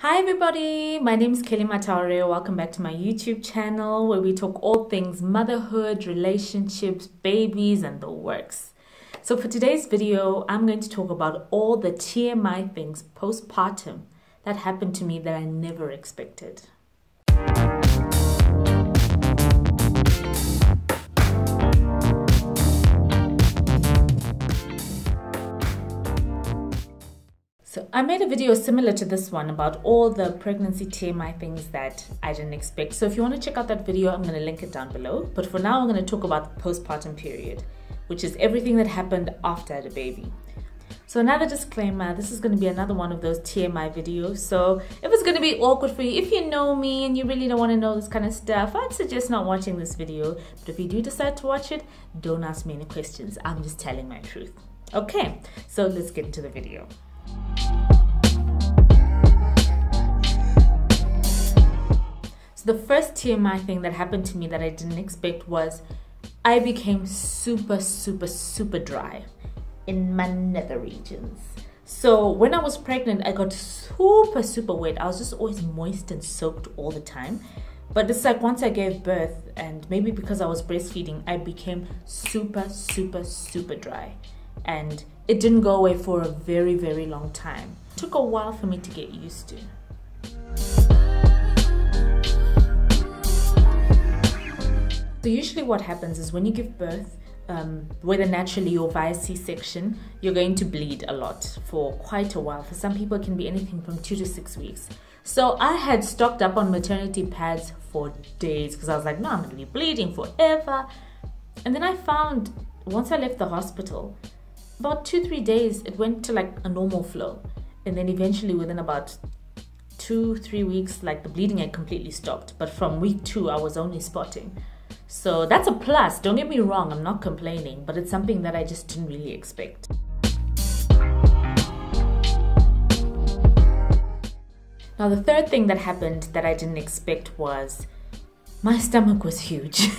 Hi everybody, my name is Mataure. Welcome back to my YouTube channel where we talk all things motherhood, relationships, babies and the works. So for today's video, I'm going to talk about all the TMI things postpartum that happened to me that I never expected. So I made a video similar to this one about all the pregnancy TMI things that I didn't expect. So if you want to check out that video, I'm going to link it down below. But for now, I'm going to talk about the postpartum period, which is everything that happened after I had a baby. So another disclaimer, this is going to be another one of those TMI videos. So if it's going to be awkward for you, if you know me and you really don't want to know this kind of stuff, I'd suggest not watching this video. But if you do decide to watch it, don't ask me any questions. I'm just telling my truth. Okay, so let's get into the video. The first TMI thing that happened to me that I didn't expect was I became super dry in my nether regions. So when I was pregnant, I got super wet. I was just always moist and soaked all the time. But it's like once I gave birth, and maybe because I was breastfeeding, I became super dry. And it didn't go away for a very long time. It took a while for me to get used to. So usually what happens is when you give birth, whether naturally or via C-section, you're going to bleed a lot for quite a while. For some people, it can be anything from 2 to 6 weeks. So I had stocked up on maternity pads for days because I was like, no, I'm going to be bleeding forever. And then I found, once I left the hospital, about 2-3 days, it went to like a normal flow. And then eventually within about 2-3 weeks, like the bleeding had completely stopped. But from week 2, I was only spotting. So that's a plus, don't get me wrong, I'm not complaining, but it's something that I just didn't really expect. Now the third thing that happened that I didn't expect was my stomach was huge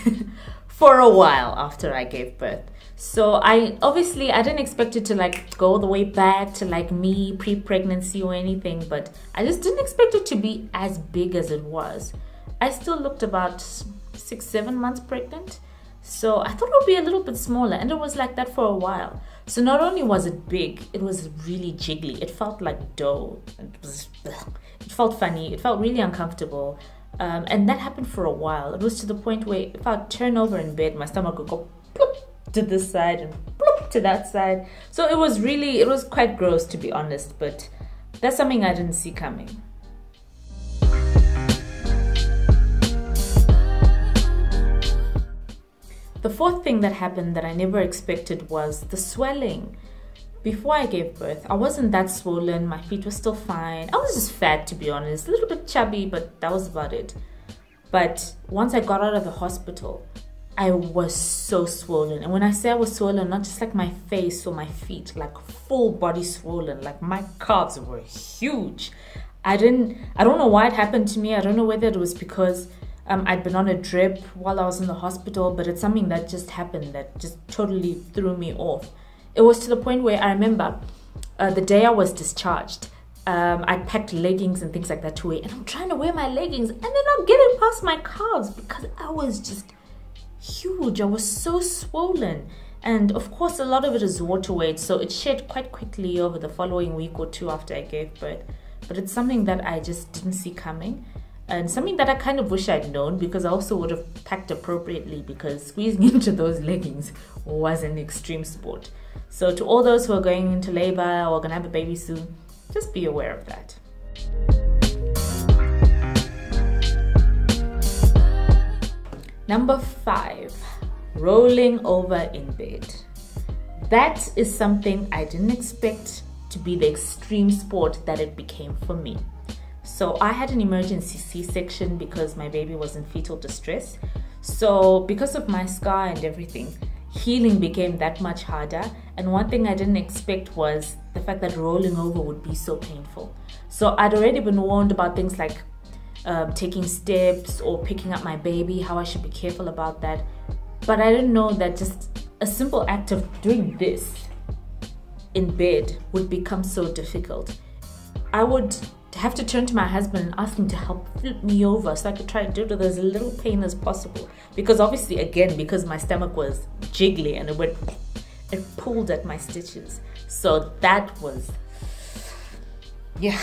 for a while after I gave birth. So I didn't expect it to like go all the way back to like me pre-pregnancy or anything, but I just didn't expect it to be as big as it was. I still looked about 6-7 months pregnant, so I thought it would be a little bit smaller, and it was like that for a while. So not only was it big, it was really jiggly. It felt like dough. It felt funny. It felt really uncomfortable, and that happened for a while. It was to the point where if I turn over in bed, my stomach would go plop to this side and plop to that side. So it was quite gross, to be honest, but that's something I didn't see coming. The fourth thing that happened that I never expected was the swelling. Before I gave birth, I wasn't that swollen. My feet were still fine. I was just fat, to be honest. A little bit chubby, but that was about it. But once I got out of the hospital, I was so swollen. And when I say I was swollen, not just like my face or my feet, like full body swollen. Like my calves were huge. I don't know why it happened to me. I don't know whether it was because I'd been on a drip while I was in the hospital, but it's something that just happened that just totally threw me off. It was to the point where I remember the day I was discharged, I packed leggings and things like that to wear, and I'm trying to wear my leggings and they're not getting past my calves because I was just huge. I was so swollen. And of course, a lot of it is water weight, so it shed quite quickly over the following week or two after I gave birth. But it's something that I just didn't see coming. And something that I kind of wish I'd known, because I also would have packed appropriately, because squeezing into those leggings was an extreme sport. So to all those who are going into labor or going to have a baby soon, just be aware of that. Number 5, rolling over in bed. That is something I didn't expect to be the extreme sport that it became for me. So I had an emergency C-section because my baby was in fetal distress. So because of my scar and everything, healing became that much harder. And one thing I didn't expect was the fact that rolling over would be so painful. So I'd already been warned about things like taking steps or picking up my baby, how I should be careful about that. But I didn't know that just a simple act of doing this in bed would become so difficult. I would have to turn to my husband and ask him to help flip me over so I could try to do it with as little pain as possible. Because obviously, again, because my stomach was jiggly and it pulled at my stitches. So that was, yeah,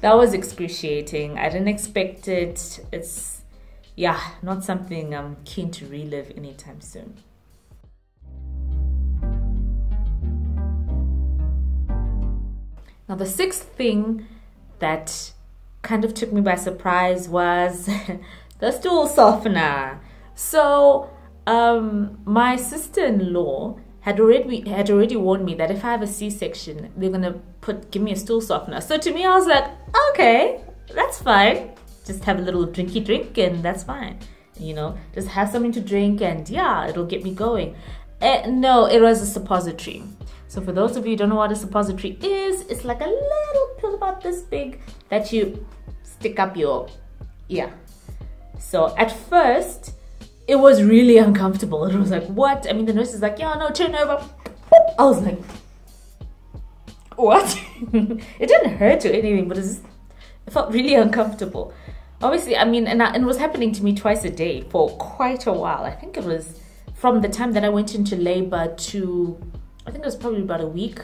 that was excruciating. I didn't expect it. It's, yeah, not something I'm keen to relive anytime soon. Now, the sixth thing that kind of took me by surprise was the stool softener. So, my sister-in-law had already warned me that if I have a C-section, they're gonna give me a stool softener. So to me, I was like, okay, that's fine. Just have a little drinky drink and that's fine. You know, just have something to drink and yeah, it'll get me going. No, it was a suppository. So for those of you who don't know what a suppository is, it's like a little pill about this big that you stick up your ear. So at first, it was really uncomfortable. It was like, what? I mean, the nurse is like, yeah, no, turn over. I was like, what? It didn't hurt or anything, but it felt really uncomfortable. Obviously, I mean, and it was happening to me twice a day for quite a while. I think it was from the time that I went into labor to, I think it was probably about a week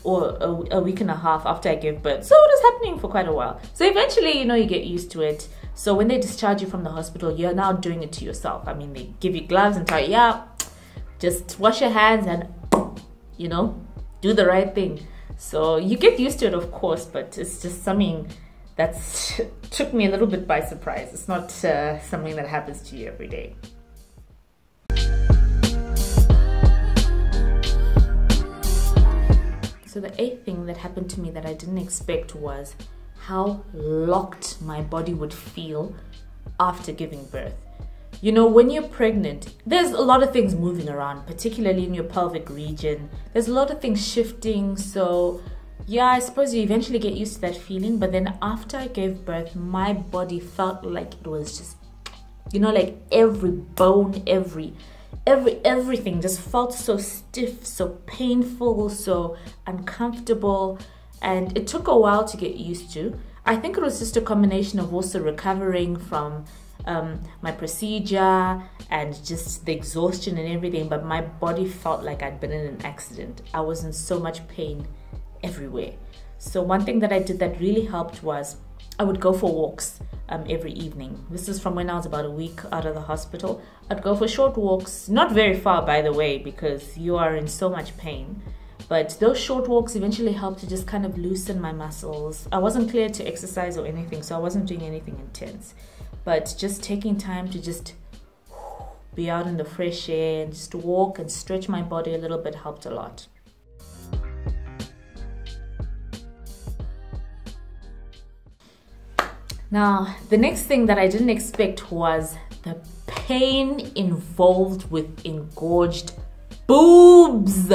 or a week and a half after I gave birth. So it was happening for quite a while. So eventually, you know, you get used to it. So when they discharge you from the hospital, you're now doing it to yourself. I mean, they give you gloves and tell you, yeah, just wash your hands and, you know, do the right thing. So you get used to it, of course, but it's just something that took me a little bit by surprise. It's not something that happens to you every day. So the eighth thing that happened to me that I didn't expect was how locked my body would feel after giving birth. You know, when you're pregnant, there's a lot of things moving around, particularly in your pelvic region. There's a lot of things shifting. So yeah, I suppose you eventually get used to that feeling. But then after I gave birth, my body felt like it was just, you know, like every bone, everything just felt so stiff, so painful, so uncomfortable. And it took a while to get used to. I think it was just a combination of also recovering from my procedure and just the exhaustion and everything. But my body felt like I'd been in an accident. I was in so much pain everywhere. So one thing that I did that really helped was I would go for walks every evening. This is from when I was about a week out of the hospital. I'd go for short walks, not very far, by the way, because you are in so much pain. But those short walks eventually helped to just kind of loosen my muscles. I wasn't cleared to exercise or anything, so I wasn't doing anything intense. But just taking time to just be out in the fresh air and just walk and stretch my body a little bit helped a lot. Now, the next thing that I didn't expect was the pain involved with engorged boobs.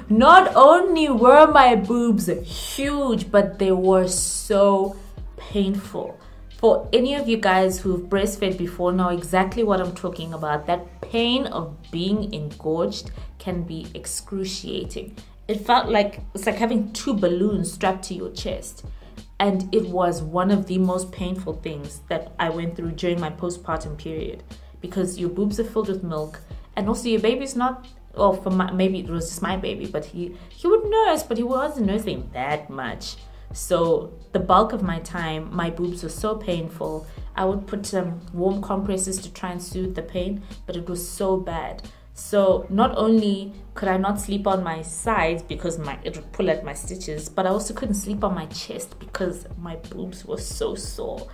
Not only were my boobs huge, but they were so painful. For any of you guys who've breastfed before know exactly what I'm talking about. That pain of being engorged can be excruciating. It felt like it's like having two balloons strapped to your chest. And it was one of the most painful things that I went through during my postpartum period, because your boobs are filled with milk, and also your baby's not, well, maybe it was just my baby, but he would nurse, but he wasn't nursing that much. So the bulk of my time, my boobs were so painful. I would put some warm compresses to try and soothe the pain, but it was so bad. So not only could I not sleep on my sides because it would pull at my stitches, but I also couldn't sleep on my chest because my boobs were so sore.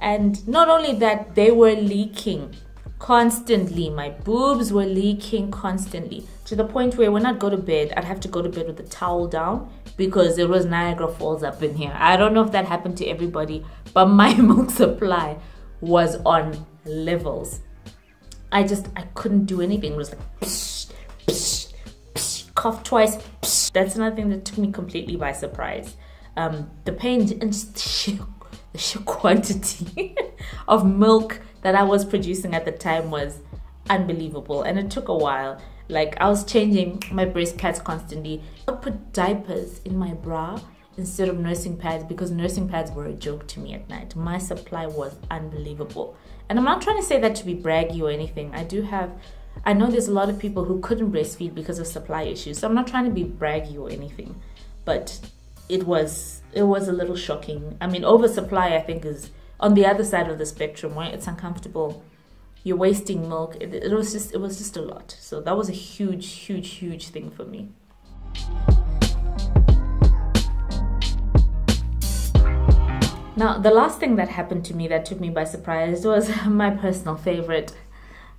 And not only that, they were leaking constantly. My boobs were leaking constantly, to the point where when I'd go to bed, I'd have to go to bed with the towel down because there was Niagara Falls up in here. I don't know if that happened to everybody, but my milk supply was on levels. I couldn't do anything. It was like, psh, psh, psh, cough twice, psh. That's another thing that took me completely by surprise. The pain and just the sheer quantity of milk that I was producing at the time was unbelievable. And it took a while. Like, I was changing my breast pads constantly. I would put diapers in my bra instead of nursing pads, because nursing pads were a joke to me at night. My supply was unbelievable. And I'm not trying to say that to be braggy or anything. I know there's a lot of people who couldn't breastfeed because of supply issues. So I'm not trying to be braggy or anything, but it was a little shocking. I mean, oversupply, I think, is on the other side of the spectrum, where it's uncomfortable. You're wasting milk. It was just a lot. So that was a huge thing for me. Now, the last thing that happened to me that took me by surprise was my personal favorite,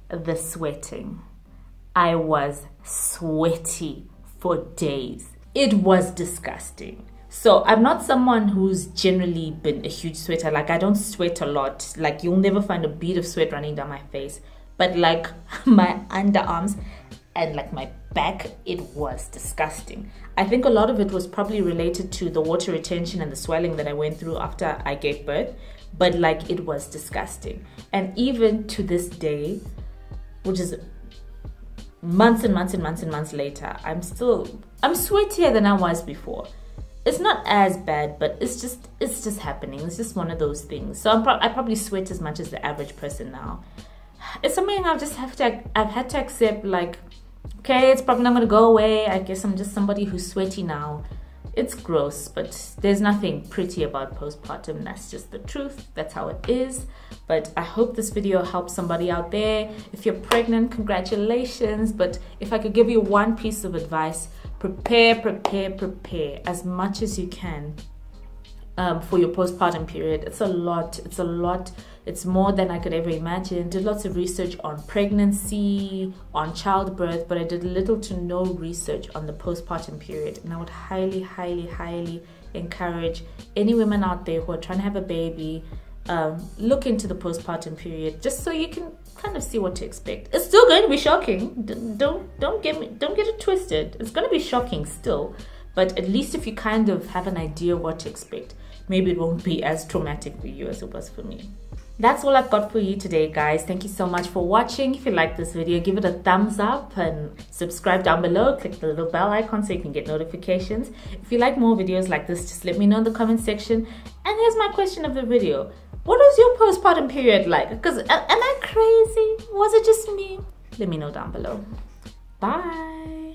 the sweating. I was sweaty for days. It was disgusting. So I'm not someone who's generally been a huge sweater. Like, I don't sweat a lot. Like, you'll never find a bead of sweat running down my face. But like my underarms and like my back, it was disgusting. I think a lot of it was probably related to the water retention and the swelling that I went through after I gave birth. But like, it was disgusting. And even to this day, which is months and months later, I'm sweatier than I was before. It's not as bad, but it's just happening. It's just one of those things. So I probably sweat as much as the average person now. It's something I've had to accept. Like, okay, it's probably not gonna go away. I guess I'm just somebody who's sweaty now. It's gross, but there's nothing pretty about postpartum. That's just the truth. That's how it is. But I hope this video helps somebody out there. If you're pregnant, congratulations. But if I could give you one piece of advice, prepare as much as you can for your postpartum period. It's a lot. It's more than I could ever imagine. Did lots of research on pregnancy, on childbirth, but I did little to no research on the postpartum period. And I would highly encourage any women out there who are trying to have a baby, look into the postpartum period, just so you can kind of see what to expect. It's still going to be shocking. Don't get it twisted. It's going to be shocking still, but at least if you kind of have an idea what to expect, maybe it won't be as traumatic for you as it was for me. That's all I've got for you today, guys. Thank you so much for watching. If you like this video, give it a thumbs up and subscribe down below. Click the little bell icon so you can get notifications. If you like more videos like this, just let me know in the comment section. And here's my question of the video. What was your postpartum period like? Because am I crazy? Was it just me? Let me know down below. Bye.